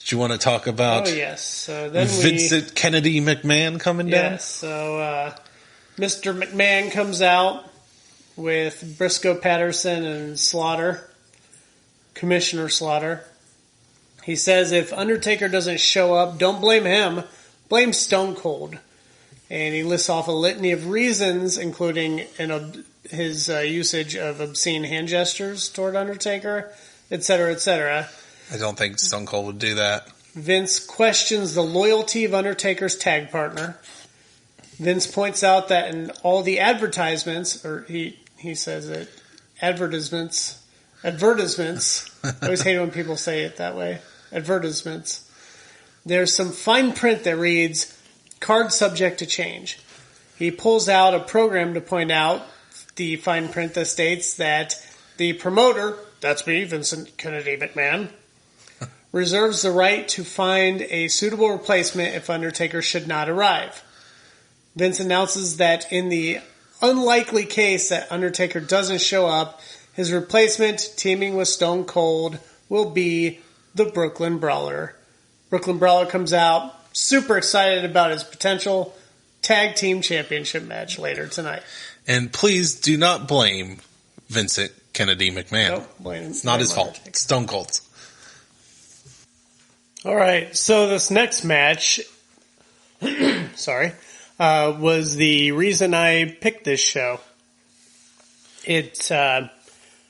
Do you want to talk about? Oh yes. So then Vincent Kennedy McMahon coming down. Yes. So Mr. McMahon comes out with Briscoe, Patterson, and Slaughter, Commissioner Slaughter. He says if Undertaker doesn't show up, don't blame him, blame Stone Cold. And he lists off a litany of reasons, including his usage of obscene hand gestures toward Undertaker, etc., etc. I don't think Stone Cold would do that. Vince questions the loyalty of Undertaker's tag partner. Vince points out that in all the advertisements, or he says it, advertisements. I always hate it when people say it that way. Advertisements. There's some fine print that reads, card subject to change. He pulls out a program to point out the fine print that states that the promoter, that's me, Vincent Kennedy McMahon, reserves the right to find a suitable replacement if Undertaker should not arrive. Vince announces that in the unlikely case that Undertaker doesn't show up, his replacement, teaming with Stone Cold, will be the Brooklyn Brawler. Brooklyn Brawler comes out, super excited about his potential tag team championship match later tonight. And please do not blame Vincent Kennedy McMahon. Nope, it's not his fault. It's Stone Cold's. All right, so this next match, was the reason I picked this show. I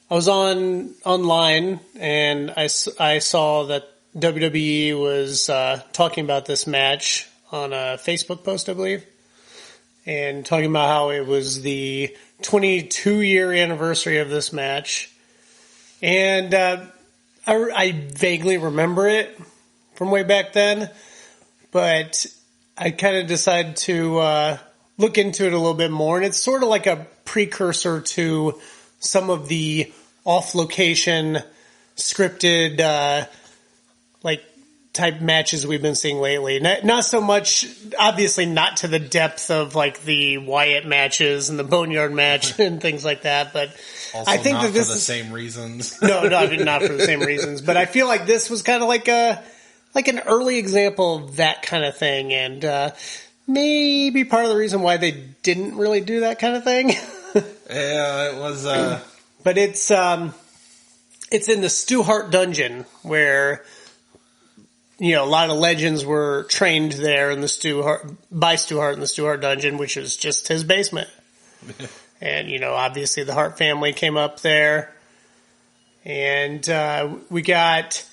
was online and I saw that WWE was talking about this match on a Facebook post, I believe, and talking about how it was the 22-year anniversary of this match. And I vaguely remember it from way back then, but I kind of decided to look into it a little bit more, and it's sort of like a precursor to some of the off-location scripted type matches we've been seeing lately. Not so much, obviously not to the depth of like the Wyatt matches and the Boneyard match and things like that, but also I think not that this for the is same reasons. no, not for the same reasons, but I feel like this was kind of like an early example of that kind of thing, and maybe part of the reason why they didn't really do that kind of thing. Yeah, it was. But it's in the Stu Hart dungeon where a lot of legends were trained there in by Stu Hart in the Stu Hart dungeon, which is just his basement. And obviously the Hart family came up there, and we got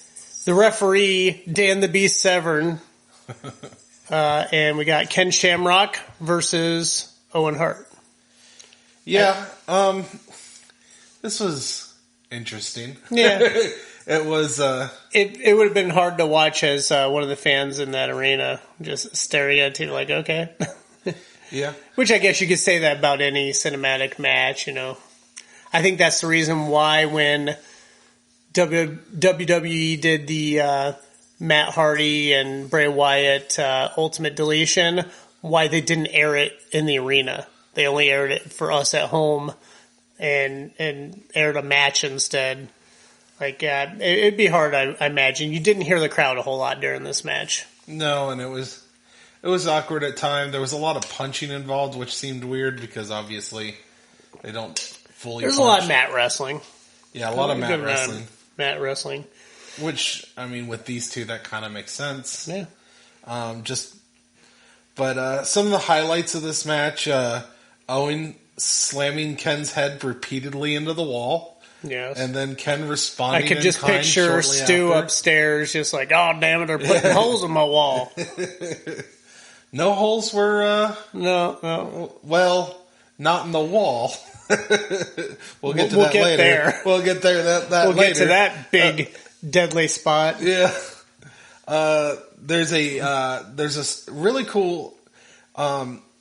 the referee, Dan the Beast Severn, and we got Ken Shamrock versus Owen Hart. Yeah, this was interesting. Yeah. It was... It would have been hard to watch as one of the fans in that arena, just staring at you like, okay. Yeah. Which I guess you could say that about any cinematic match, I think that's the reason why when WWE did the Matt Hardy and Bray Wyatt Ultimate Deletion, why they didn't air it in the arena. They only aired it for us at home and aired a match instead. It'd be hard, I imagine. You didn't hear the crowd a whole lot during this match. No, and it was awkward at times. There was a lot of punching involved, which seemed weird because obviously they don't fully There's punch. a lot of mat wrestling. Yeah, a lot of mat wrestling. Mat wrestling. Which, with these two, that kind of makes sense. Yeah. But some of the highlights of this match, Owen slamming Ken's head repeatedly into the wall. Yes. And then Ken responding. I could just picture Stu upstairs just like, oh, damn it, they're putting holes in my wall. No holes were... No. Well, not in the wall. We'll get to that later. There. We'll get there that we'll later. Get to that big, deadly spot. Yeah. There's a really cool...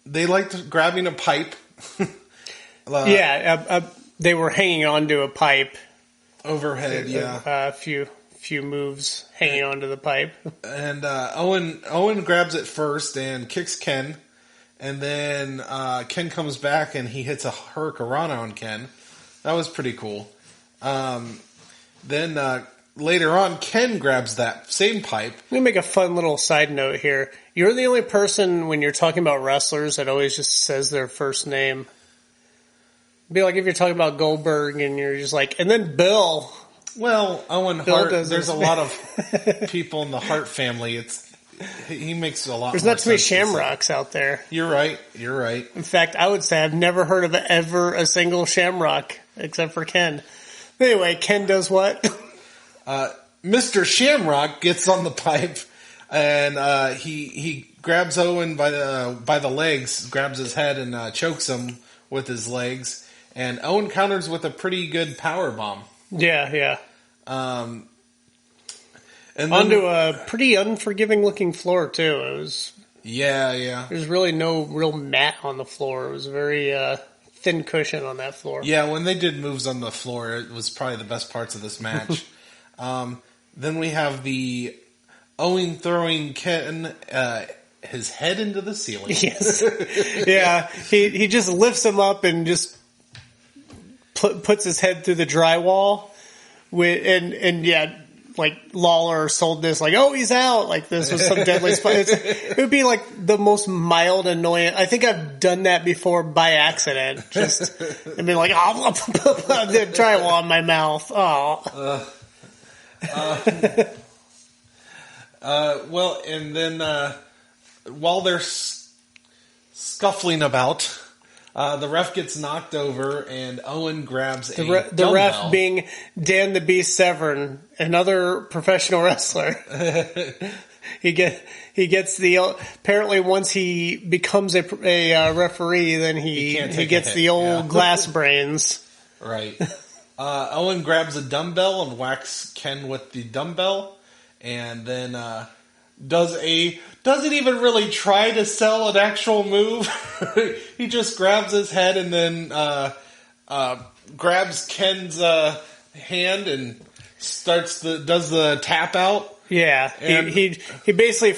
they liked grabbing a pipe. They were hanging onto a pipe overhead. Yeah, a few moves hanging onto the pipe. And Owen grabs it first and kicks Ken, and then Ken comes back and he hits a hurricanrana on Ken. That was pretty cool. Then later on, Ken grabs that same pipe. Let me make a fun little side note here. You're the only person when you're talking about wrestlers that always just says their first name. It'd be like if you're talking about Goldberg and you're just like, and then Bill. Well, Owen Hart, there's a lot of people in the Hart family. He makes a lot. There's more not too many sense Shamrocks out there. You're right. In fact, I would say I've never heard of ever a single Shamrock except for Ken. Anyway, Ken does what? Mr. Shamrock gets on the pipe and he grabs Owen by the legs, grabs his head and chokes him with his legs. And Owen counters with a pretty good power bomb. Yeah. And onto a pretty unforgiving looking floor too. It was There's really no real mat on the floor. It was a very thin cushion on that floor. Yeah, when they did moves on the floor, it was probably the best parts of this match. Then we have the Owen throwing Ken his head into the ceiling. Yes. Yeah, he just lifts him up and just puts his head through the drywall. Like Lawler sold this, like, oh, he's out. Like this was some deadly spot. It would be like the most mild annoyance. I think I've done that before by accident. Just and be like, oh, the drywall in my mouth. Oh. Well, and then while they're scuffling about, the ref gets knocked over, and Owen grabs the ref being Dan the Beast Severn, another professional wrestler. he gets the apparently once he becomes a referee, then he gets the old glass brains. Right. Owen grabs a dumbbell and whacks Ken with the dumbbell, and then doesn't even really try to sell an actual move. He just grabs his head and then grabs Ken's hand and does the tap out. Yeah, and he basically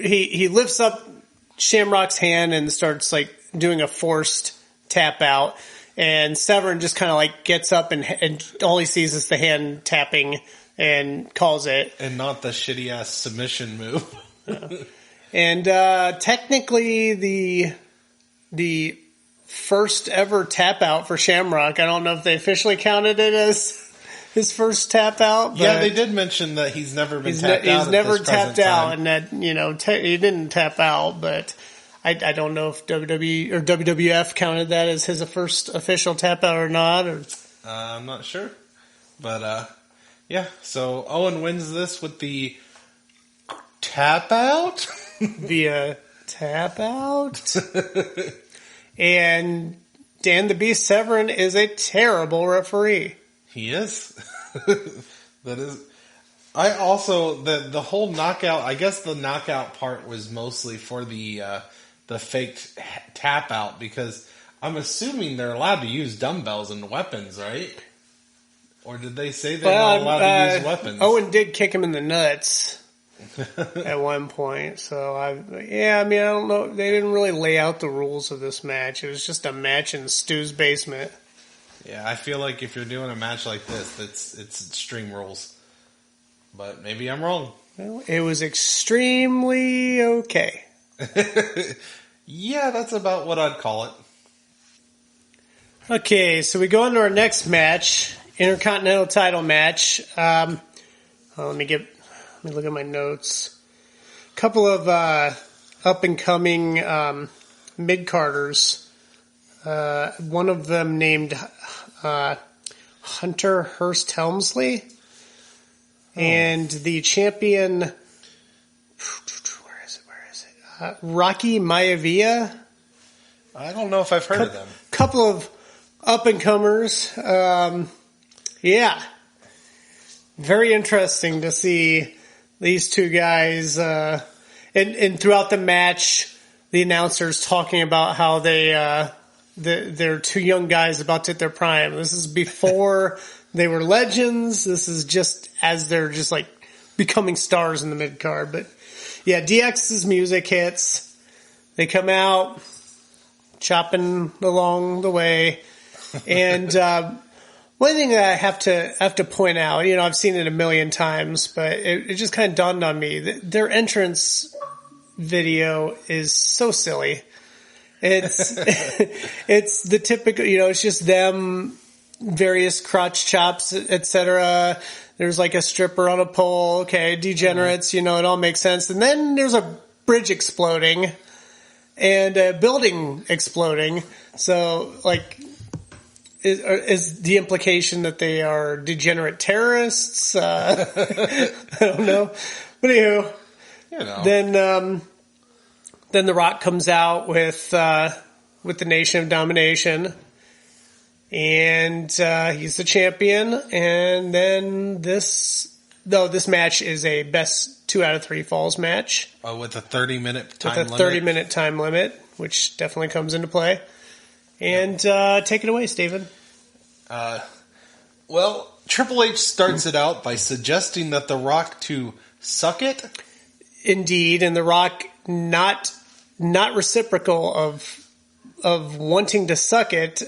he lifts up Shamrock's hand and starts like doing a forced tap out, and Severn just kind of like gets up and all he sees is the hand tapping and calls it, and not the shitty ass submission move. And technically the first ever tap out for Shamrock. I don't know if they officially counted it as his first tap out. But yeah, they did mention that he's never been tapped out. He's never tapped out, and that he didn't tap out. But I don't know if WWE or WWF counted that as his first official tap out or not. I'm not sure, but yeah. So Owen wins this with the tap out via tap out. And Dan the Beast Severn is a terrible referee. He is. That is. I also the whole knockout. I guess the knockout part was mostly for the fake tap out, because I'm assuming they're allowed to use dumbbells and weapons, right? Or did they say they're not allowed to use weapons? Owen did kick him in the nuts at one point. So I don't know. They didn't really lay out the rules of this match. It was just a match in Stu's basement. Yeah, I feel like if you're doing a match like this, it's extreme rules. But maybe I'm wrong. Well, it was extremely okay. Yeah, that's about what I'd call it. Okay, so we go on to our next match, Intercontinental title match. Let me look at my notes. A couple of up and coming mid-carders. One of them named Hunter Hearst Helmsley, and the champion. Where is it? Rocky Maivia. I don't know if I've heard of them. Couple of up and comers. Yeah, very interesting to see these two guys. And throughout the match, the announcers talking about how they're two young guys about to hit their prime. This is before they were legends. This is just as they're just like becoming stars in the mid card. But yeah, DX's music hits. They come out chopping along the way, and One thing that I have to point out, I've seen it a million times, but it just kind of dawned on me that their entrance video is so silly. It's it's the typical, it's just them, various crotch chops, etc. There's like a stripper on a pole. Okay, degenerates. It all makes sense. And then there's a bridge exploding and a building exploding. So, like, is the implication that they are degenerate terrorists? I don't know. But anywho, then The Rock comes out with the Nation of Domination, and he's the champion. And then this match is a best 2 out of 3 falls match. With a 30-minute time limit. With a 30-minute time limit, which definitely comes into play. And take it away, Steven. Well, Triple H starts it out by suggesting that The Rock to suck it. Indeed, and The Rock not reciprocal of wanting to suck it.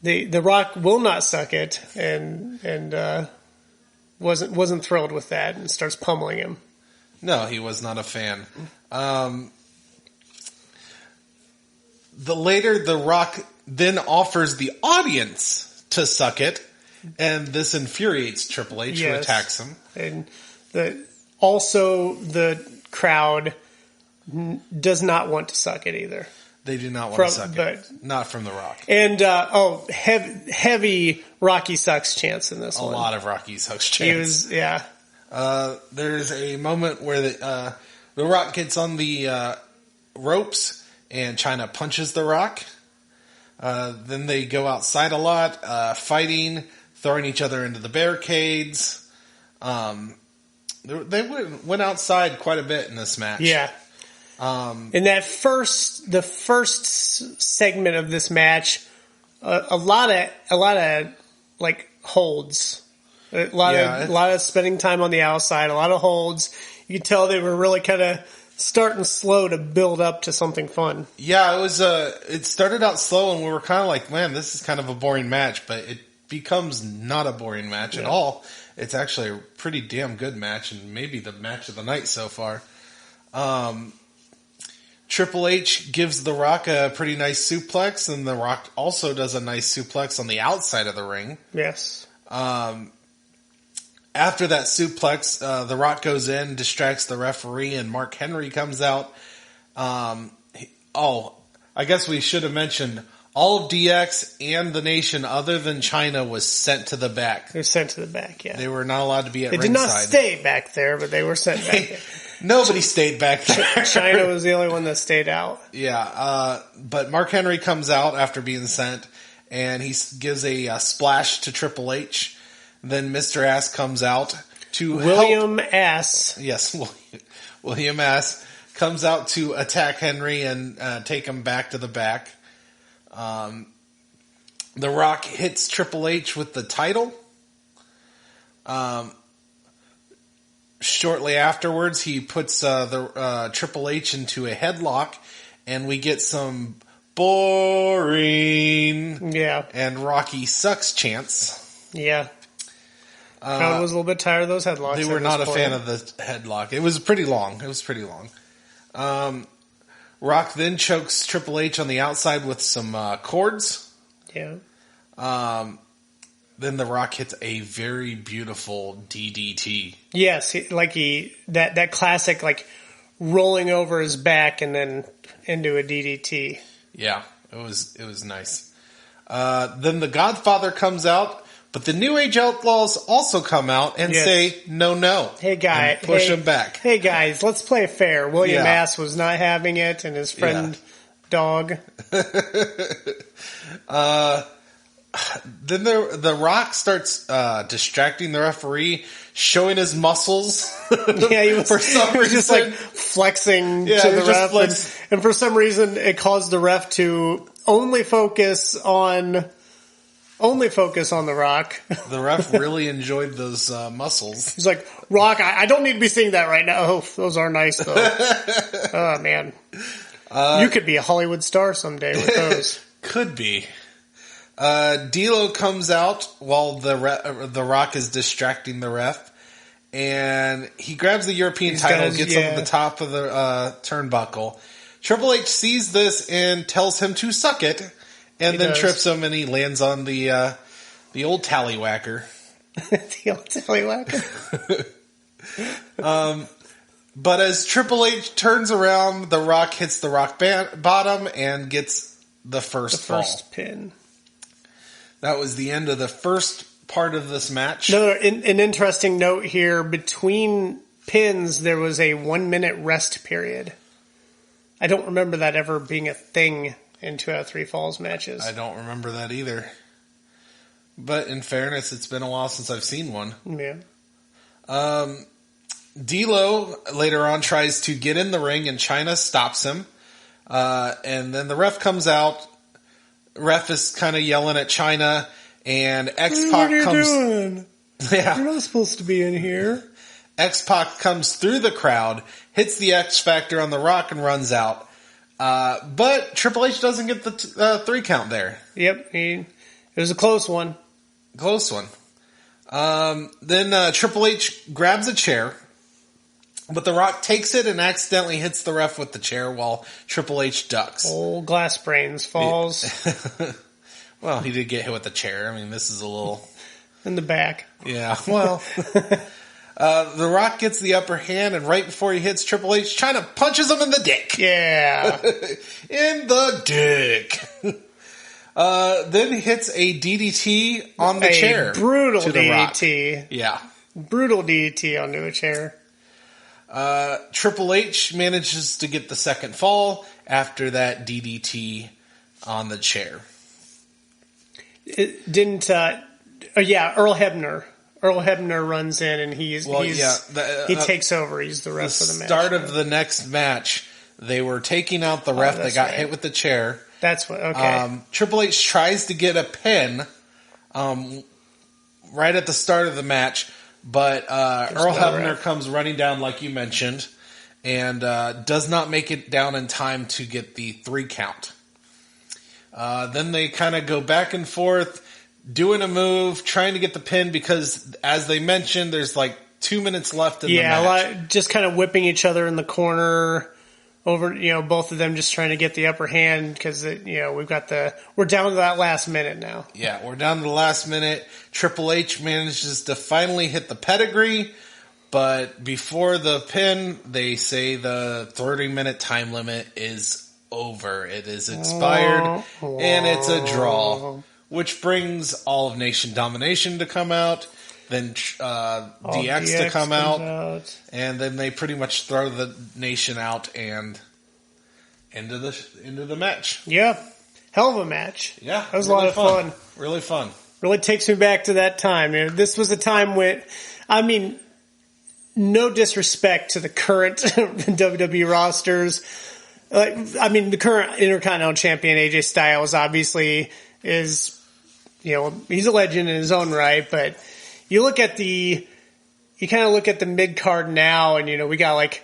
The Rock will not suck it, and wasn't thrilled with that, and starts pummeling him. No, he was not a fan. The Rock then offers the audience to suck it, and this infuriates Triple H, who attacks him. And the crowd does not want to suck it either. They do not want to suck it. Not from The Rock. And, heavy Rocky sucks chance in this one. A lot of Rocky sucks chance. There's a moment where The Rock gets on the ropes and China punches The Rock. Then they go outside a lot, fighting, throwing each other into the barricades. They went outside quite a bit in this match. Yeah. In the first segment of this match, a lot of like holds, a lot of spending time on the outside, a lot of holds. You could tell they were really kind of starting slow to build up to something fun. Yeah, it was. It started out slow, and we were kind of like, man, this is kind of a boring match, but it becomes not a boring match at all. It's actually a pretty damn good match, and maybe the match of the night so far. Triple H gives The Rock a pretty nice suplex, and The Rock also does a nice suplex on the outside of the ring. Yes. After that suplex, The Rock goes in, distracts the referee, and Mark Henry comes out. I guess we should have mentioned all of DX and the Nation, other than China, was sent to the back. They were sent to the back, yeah. They were not allowed to be at ringside. They did not stay back there, but they were sent back. Nobody stayed back there. China was the only one that stayed out. Yeah, but Mark Henry comes out after being sent, and he gives a splash to Triple H. Then Mr. Ass comes out to William Ass. Yes, William Ass comes out to attack Henry and take him back to the back. The Rock hits Triple H with the title. Shortly afterwards, he puts the Triple H into a headlock, and we get some boring and Rocky sucks chants. Yeah. Crowd was a little bit tired of those headlocks. They were not a fan of the headlock. It was pretty long. Rock then chokes Triple H on the outside with some cords. Yeah. Then The Rock hits a very beautiful DDT. Yes, that classic, like, rolling over his back and then into a DDT. Yeah, it was nice. Then the Godfather comes out, but the New Age Outlaws also come out and say, no. Hey, guy. Push him back. Hey, guys, let's play fair. William Ass was not having it, and his friend Dog. Then the Rock starts distracting the referee, showing his muscles. Yeah, he was just like flexing to the ref, and for some reason it caused the ref to only focus on the Rock. The ref really enjoyed those muscles. He's like, Rock, I don't need to be seeing that right now. Oh, those are nice though. Oh man, you could be a Hollywood star someday with those. Could be. D'Lo comes out while the Rock is distracting the ref, and he grabs the European title, gets up at the top of the turnbuckle. Triple H sees this and tells him to suck it, and then trips him, and he lands on the old tallywhacker. The old tallywhacker. But as Triple H turns around, the Rock hits the Rock bottom and gets the first pin. That was the end of the first part of this match. An interesting note here. Between pins, there was a 1-minute rest period. I don't remember that ever being a thing in 2 out of 3 Falls matches. I don't remember that either. But in fairness, it's been a while since I've seen one. Yeah. D'Lo later on tries to get in the ring, and Chyna stops him. And then the ref comes out. Ref is kind of yelling at Chyna, and X-Pac comes. Doing? Yeah, you're not supposed to be in here. X-Pac comes through the crowd, hits the X Factor on the Rock, and runs out. But Triple H doesn't get the 3 count there. Yep, it was a close one. Close one. Then Triple H grabs a chair. But The Rock takes it and accidentally hits the ref with the chair while Triple H ducks. Old glass brains falls. Well, he did get hit with the chair. I mean, this is a little... In the back. Yeah, well... The Rock gets the upper hand, and right before he hits Triple H, Chyna punches him in the dick. Yeah. In the dick. Then hits a DDT on the chair. Brutal to the DDT. Rock. Yeah. Brutal DDT onto a chair. Triple H manages to get the second fall after that DDT on the chair. It didn't, Earl Hebner. Earl Hebner runs in and he takes over. He's the ref of the match. Start of the next match, they were taking out the ref that got hit with the chair. That's what, okay. Triple H tries to get a pin, right at the start of the match, but Earl Hebner comes running down, like you mentioned, and does not make it down in time to get the 3 count. Then they kind of go back and forth, doing a move, trying to get the pin, because, as they mentioned, there's like 2 minutes left in the match. Just kind of whipping each other in the corner, over, both of them just trying to get the upper hand, because, we're down to that last minute now. Yeah, we're down to the last minute. Triple H manages to finally hit the pedigree, but before the pin, they say the 30-minute time limit is over. It is expired, and it's a draw, which brings all of Nation Domination to come out, then DX to come out, and then they pretty much throw the Nation out and into the match. Yeah, hell of a match. Yeah, that was really a lot of fun. Really fun. Really takes me back to that time. This was a time when, no disrespect to the current WWE rosters. The current Intercontinental Champion AJ Styles obviously is, he's a legend in his own right, but you kind of look at the mid card now, and we got like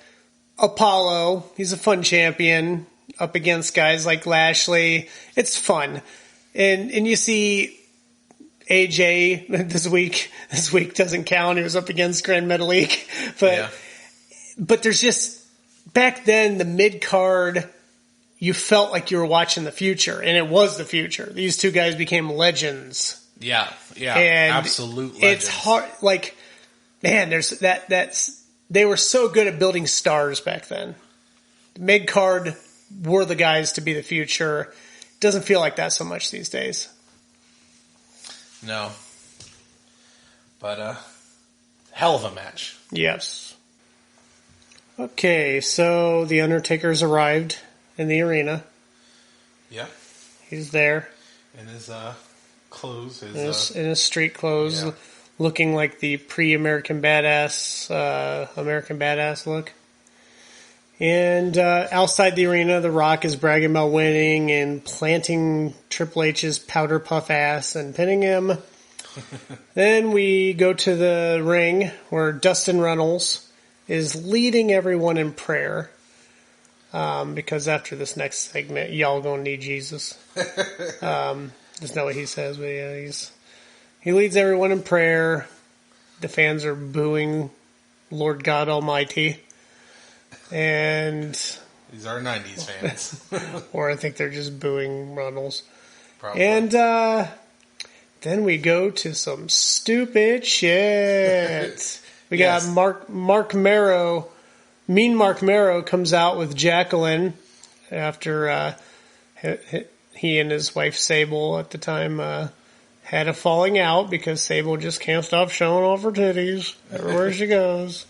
Apollo. He's a fun champion up against guys like Lashley. It's fun, and you see AJ this week. This week doesn't count. He was up against Grand Metalik, but there's just back then the mid card. You felt like you were watching the future, and it was the future. These two guys became legends. Yeah, and absolute legends. It's hard, there's they were so good at building stars back then. The mid card were the guys to be the future. Doesn't feel like that so much these days. No. But, hell of a match. Yes. Okay, so The Undertaker's arrived in the arena. Yeah. He's there. In his clothes. In his street clothes. Yeah. Looking like the pre-American Badass, American Badass look. And outside the arena, The Rock is bragging about winning and planting Triple H's powder puff ass and pinning him. Then we go to the ring where Dustin Runnels is leading everyone in prayer. Because after this next segment, y'all gonna need Jesus. That's not what he says, but yeah, he leads everyone in prayer. The fans are booing Lord God Almighty. And these are 90s fans. or I think they're just booing Runnels. Probably. And then we go to some stupid shit. We got Mark Marrow. Mean Mark Marrow comes out with Jacqueline after he and his wife Sable at the time had a falling out because Sable just can't stop showing off her titties everywhere she goes.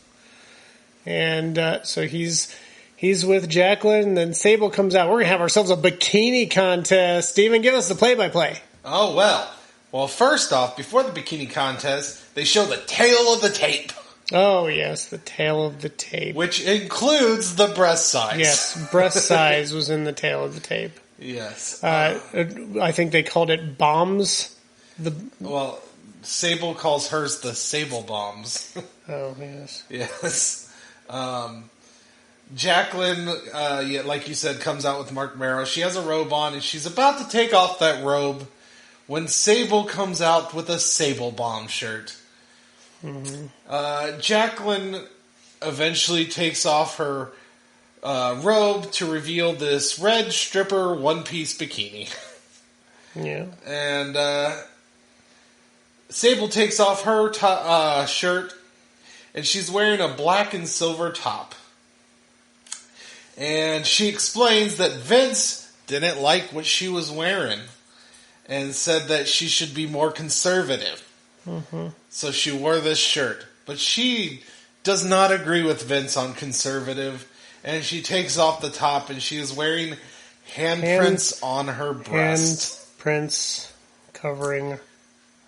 And so he's with Jacqueline, and then Sable comes out. We're going to have ourselves a bikini contest. Steven, give us the play-by-play. Oh, well, first off, before the bikini contest, they show the tail of the tape. Oh, yes, the tail of the tape. Which includes the breast size. Yes, breast size was in the tail of the tape. Yes. I think they called it bombs. Well, Sable calls hers the Sable bombs. Oh, yes. Yes. Jacqueline, like you said, comes out with Mark Marrow. She has a robe on, and she's about to take off that robe when Sable comes out with a Sable bomb shirt. Mm-hmm. Jacqueline eventually takes off her robe to reveal this red stripper one-piece bikini. Yeah. And Sable takes off her shirt, and she's wearing a black and silver top. And she explains that Vince didn't like what she was wearing and said that she should be more conservative. Mm-hmm. So she wore this shirt. But she does not agree with Vince on conservative, and she takes off the top, and she is wearing handprints on her breast. Handprints covering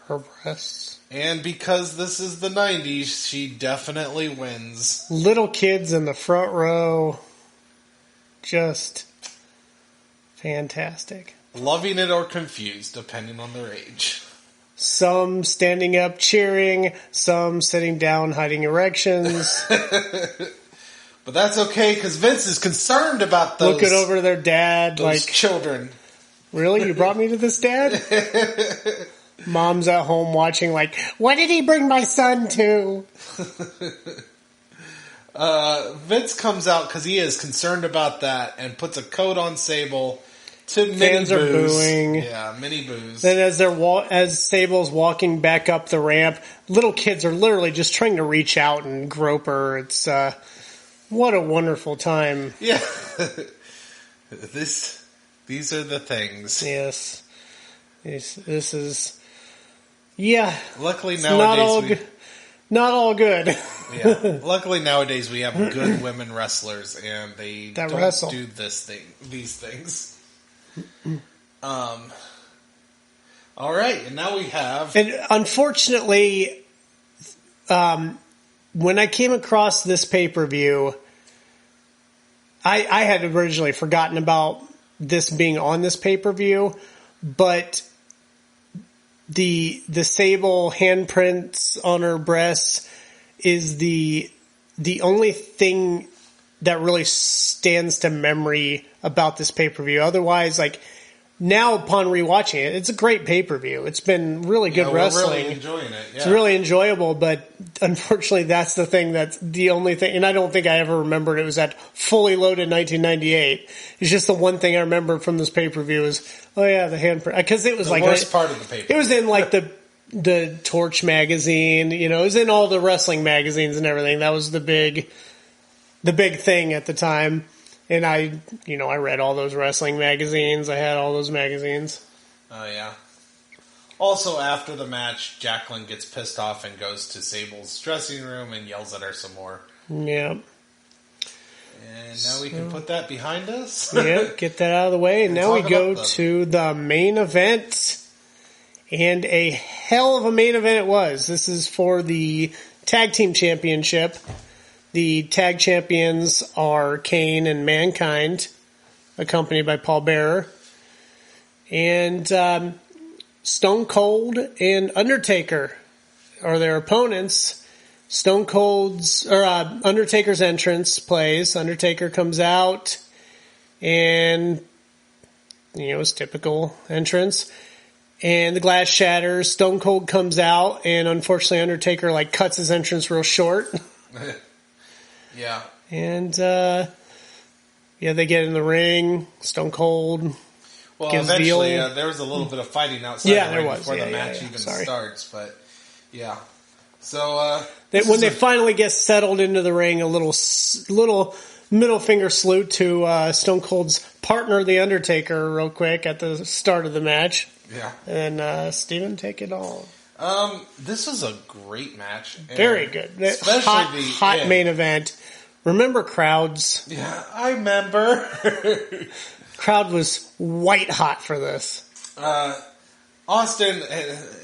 her breasts. And because this is the 90s, she definitely wins. Little kids in the front row. Just fantastic. Loving it or confused, depending on their age. Some standing up cheering, some sitting down hiding erections. But that's okay, because Vince is concerned about those. Looking over their dad those like, children. Really? You brought me to this, Dad? Mom's at home watching like, what did he bring my son to? Vince comes out because he is concerned about that and puts a coat on Sable to mini Fans are boos. booing. Yeah, mini boos. Then as Sable's walking back up the ramp, little kids are literally just trying to reach out and grope her. It's what a wonderful time. Yeah. These are the things. Yes. This is... Yeah. Luckily nowadays not all good. Yeah. Luckily nowadays we have good women wrestlers and they don't wrestle. do these things. All right, and now we have. And unfortunately, when I came across this pay-per-view, I had originally forgotten about this being on this pay-per-view, but the Sable handprints on her breasts is the only thing that really stands to memory about this pay-per-view. Otherwise, like, now upon rewatching it, it's a great pay-per-view. It's been really good wrestling. We're really enjoying it. Yeah. It's really enjoyable, but unfortunately that's the thing that's the only thing, and I don't think I ever remembered it was that Fully Loaded 1998. It's just the one thing I remember from this pay-per-view is, oh yeah, the handprint. Because it was the worst part of the pay-per-view. It was in like the Torch magazine, you know, it was in all the wrestling magazines and everything. That was the big thing at the time. And I read all those wrestling magazines. I had all those magazines. Oh, yeah. Also, after the match, Jacqueline gets pissed off and goes to Sable's dressing room and yells at her some more. Yeah. And now we can put that behind us. Yep, get that out of the way. And now we go to the main event. And a hell of a main event it was. This is for the Tag Team Championship. The tag champions are Kane and Mankind, accompanied by Paul Bearer. And Stone Cold and Undertaker are their opponents. Undertaker's entrance plays. Undertaker comes out and, his typical entrance. and the glass shatters. Stone Cold comes out, and unfortunately Undertaker cuts his entrance real short. Yeah. And they get in the ring. Stone Cold. Well, gives eventually the there was a little bit of fighting outside the ring before the match even Sorry. starts. But yeah, so when they finally get settled into the ring, a little middle finger salute to Stone Cold's partner, the Undertaker, real quick at the start of the match. Yeah. And Steven, take it on. This was a great match. Very good. Especially hot main event. Remember crowds? Yeah, I remember. Crowd was white hot for this. Austin,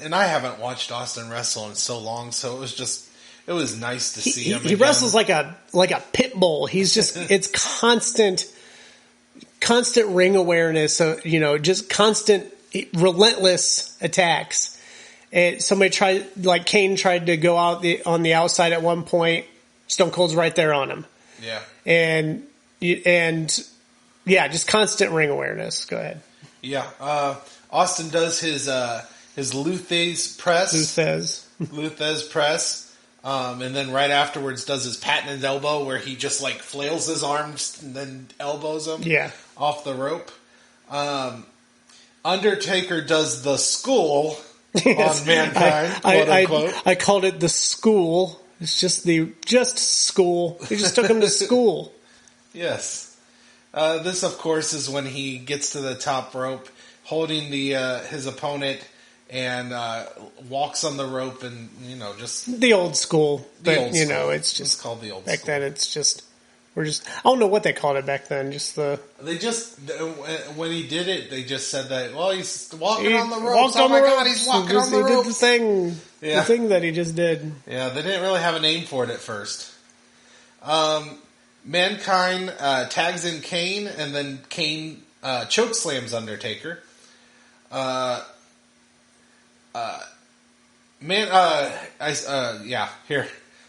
and I haven't watched Austin wrestle in so long, so it was nice to see him. He wrestles like a pit bull. He's just it's constant ring awareness. So just constant, relentless attacks. And somebody Kane tried to go out on the outside at one point. Stone Cold's right there on him. Yeah, and just constant ring awareness. Go ahead. Yeah, Austin does his Luthez press. Luthez press. And then right afterwards does his patented elbow where he just flails his arms and then elbows him off the rope. Undertaker does the school on Mankind, quote unquote. I called it the school. It's just school. He just took him to school. Yes. This, of course, is when he gets to the top rope, holding his opponent, and walks on the rope, and just the old school. But it's just called the old back school. then. It's just I don't know what they called it back then. When he did it, they just said that. Well, he's walking on the ropes. Oh my God, he's walking on the ropes. He did the thing that he just did. Yeah, they didn't really have a name for it at first. Mankind tags in Kane, and then Kane chokeslams Undertaker.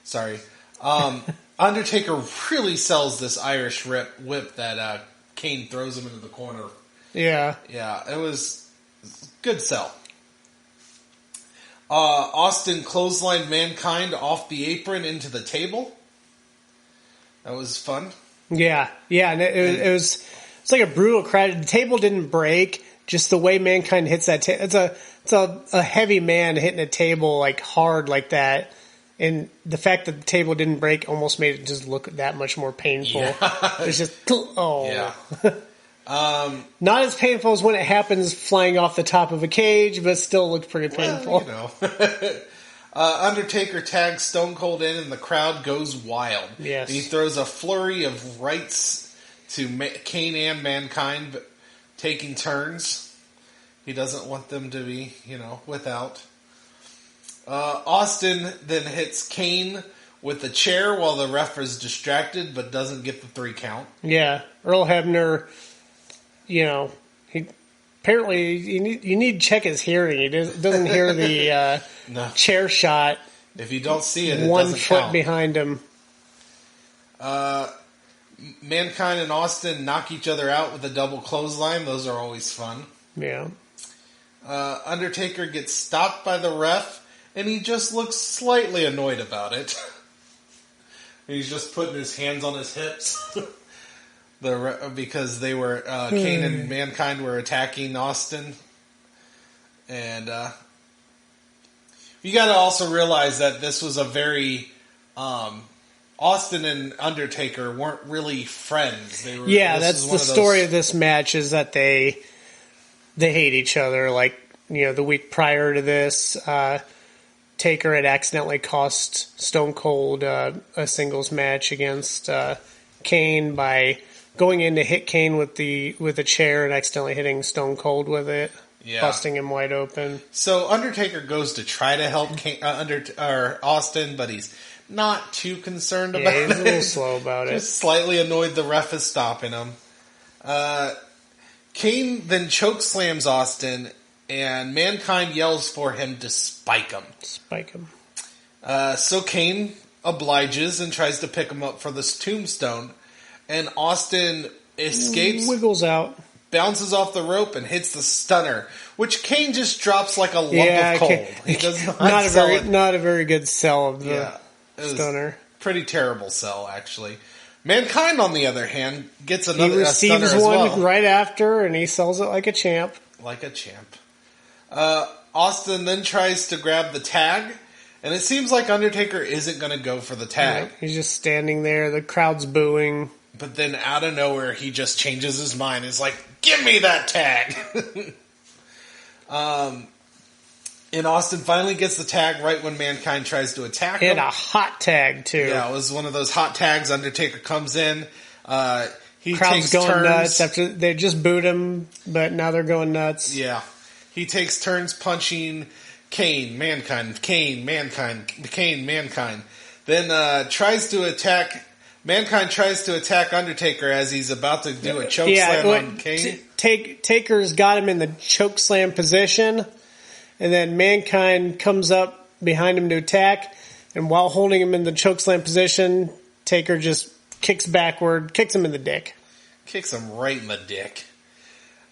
Sorry. Undertaker really sells this Irish whip that Kane throws him into the corner. Yeah. Yeah, it was good sell. Austin clotheslined Mankind off the apron into the table. That was fun. Yeah, and it's like a brutal crash. The table didn't break. Just the way Mankind hits that table. It's a heavy man hitting a table hard like that. And the fact that the table didn't break almost made it just look that much more painful. Yeah. It's just, Yeah. Not as painful as when it happens flying off the top of a cage, but still looked pretty painful. Undertaker tags Stone Cold in, and the crowd goes wild. Yes. He throws a flurry of rights to Kane and Mankind, taking turns. He doesn't want them to be, without. Austin then hits Kane with a chair while the ref is distracted, but doesn't get the 3 count. Yeah. Earl Hebner, he apparently you need to check his hearing. He doesn't hear the no. chair shot. If you don't see it, one doesn't foot count. Behind him. Mankind and Austin knock each other out with a double clothesline. Those are always fun. Yeah. Undertaker gets stopped by the ref, and he just looks slightly annoyed about it. He's just putting his hands on his hips. Because they were Kane and Mankind were attacking Austin, and you got to also realize that this was a very Austin and Undertaker weren't really friends. They were. Yeah, that's the story of this match is that they hate each other. The week prior to this, Taker had accidentally cost Stone Cold a singles match against Kane by going in to hit Kane with a chair and accidentally hitting Stone Cold with it, busting him wide open. So Undertaker goes to try to help Austin, but he's not too concerned about it. He's a little slow about it. Just slightly annoyed the ref is stopping him. Kane then chokeslams Austin, and Mankind yells for him to spike him. So Kane obliges and tries to pick him up for this tombstone. And Austin escapes. Wiggles out. bounces off the rope and hits the stunner, which Kane just drops like a lump of coal. He does not a very good sell of the stunner. Pretty terrible sell, actually. Mankind, on the other hand, gets another He receives stunner one as well. right after, and he sells it like a champ. Like a champ. Austin then tries to grab the tag, and it seems like Undertaker isn't going to go for the tag. Right. He's just standing there. The crowd's booing. But then out of nowhere, he just changes his mind. He's like, give me that tag! And Austin finally gets the tag right when Mankind tries to attack him. And a hot tag, too. Yeah, it was one of those hot tags. Undertaker comes in. He Crowd's takes going turns. nuts after they just booed him, but now they're going nuts. Yeah. He takes turns punching Kane, Mankind, Kane, Mankind, Kane, Mankind. Then tries to attack... Mankind tries to attack Undertaker as he's about to do a chokeslam on Kane. Taker's got him in the chokeslam position, and then Mankind comes up behind him to attack, and while holding him in the chokeslam position, Taker just kicks backward, kicks him in the dick. Kicks him right in the dick.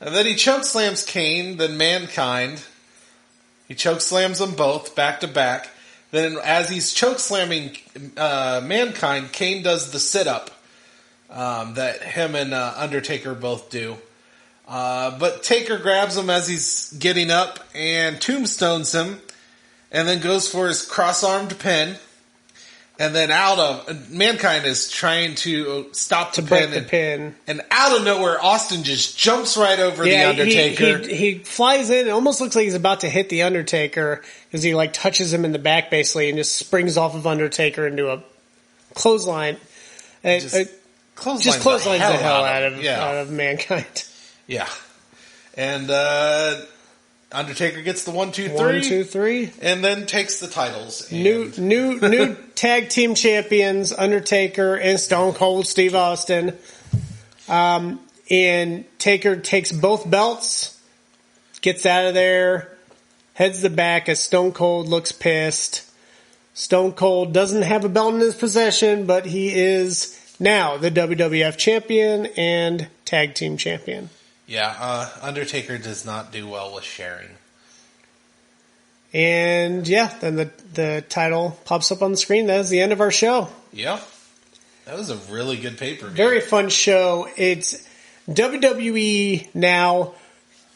And then he chokeslams Kane, then Mankind. He chokeslams them both, back to back. Then as he's chokeslamming Mankind, Kane does the sit-up that him and Undertaker both do. But Taker grabs him as he's getting up and tombstones him, and then goes for his cross-armed pin. And then Mankind is trying to stop the break pin. The pin. And out of nowhere, Austin just jumps right over the Undertaker. He flies in. It almost looks like he's about to hit the Undertaker because he touches him in the back basically and just springs off of Undertaker into a clothesline. Clotheslines the hell out of Mankind. Yeah. And Undertaker gets the 1, 2, 3. 1, 2, 3. And then takes the titles. And New tag team champions, Undertaker and Stone Cold Steve Austin. And Taker takes both belts, gets out of there, heads to the back as Stone Cold looks pissed. Stone Cold doesn't have a belt in his possession, but he is now the WWF champion and tag team champion. Yeah, Undertaker does not do well with sharing. And then the title pops up on the screen. That is the end of our show. Yeah. That was a really good pay-per-view. Very fun show. It's WWE now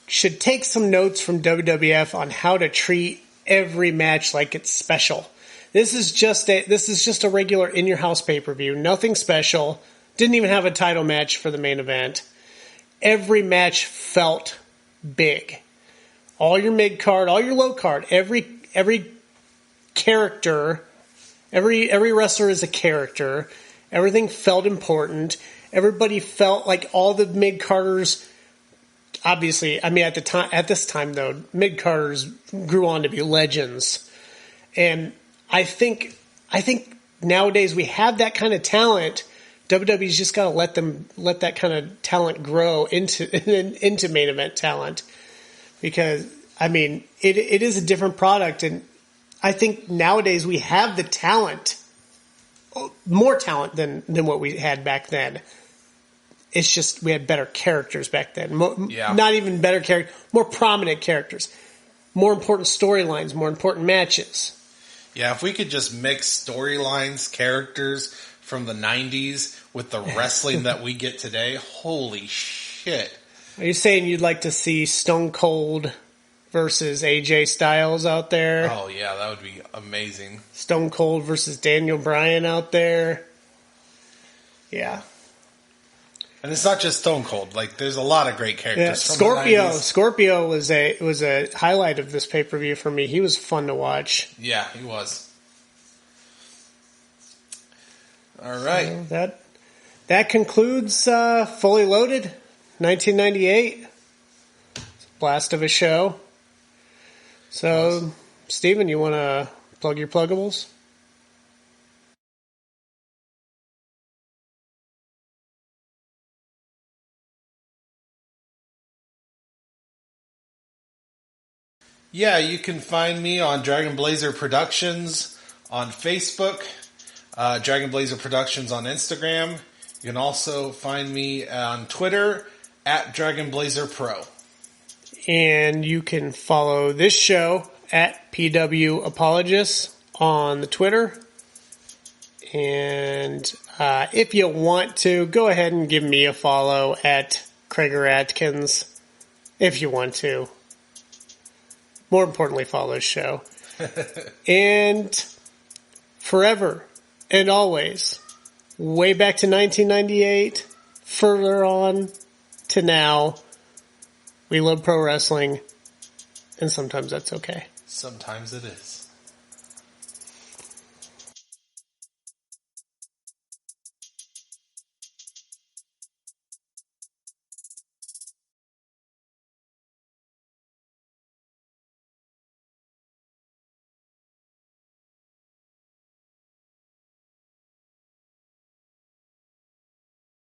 should take some notes from WWF on how to treat every match like it's special. This is just a regular in your house pay-per-view. Nothing special. Didn't even have a title match for the main event. Every match felt big. All your mid-card, all your low-card, every character, every wrestler is a character. Everything felt important. Everybody felt like all the mid-carders, obviously, at this time though, mid-carders grew on to be legends. And I think nowadays we have that kind of talent. WWE's just got to let that kind of talent grow into main event talent, because it is a different product, and I think nowadays we have the talent, more talent than what we had back then. It's just we had better characters back then. Not even better characters, more prominent characters, more important storylines, more important matches. Yeah, if we could just mix storylines, characters from the 90s with the wrestling that we get today, holy shit. Are you saying you'd like to see Stone Cold versus AJ Styles out there? Oh, yeah, that would be amazing. Stone Cold versus Daniel Bryan out there? Yeah. And it's not just Stone Cold. There's a lot of great characters. Yeah, from the 90s. Scorpio was a highlight of this pay-per-view for me. He was fun to watch. Yeah, he was. All right. So that concludes Fully Loaded, 1998. It's a blast of a show. So, Steven, you want to plug your pluggables? Yeah, you can find me on Dragon Blazer Productions on Facebook, Dragon Blazer Productions on Instagram. You can also find me on Twitter at Dragon Blazer Pro. And you can follow this show at PW Apologist on the Twitter. And if you want to, go ahead and give me a follow at Krager Atkins if you want to. More importantly, follow the show. And forever and always, way back to 1998, further on to now, we love pro wrestling, and sometimes that's okay. Sometimes it is.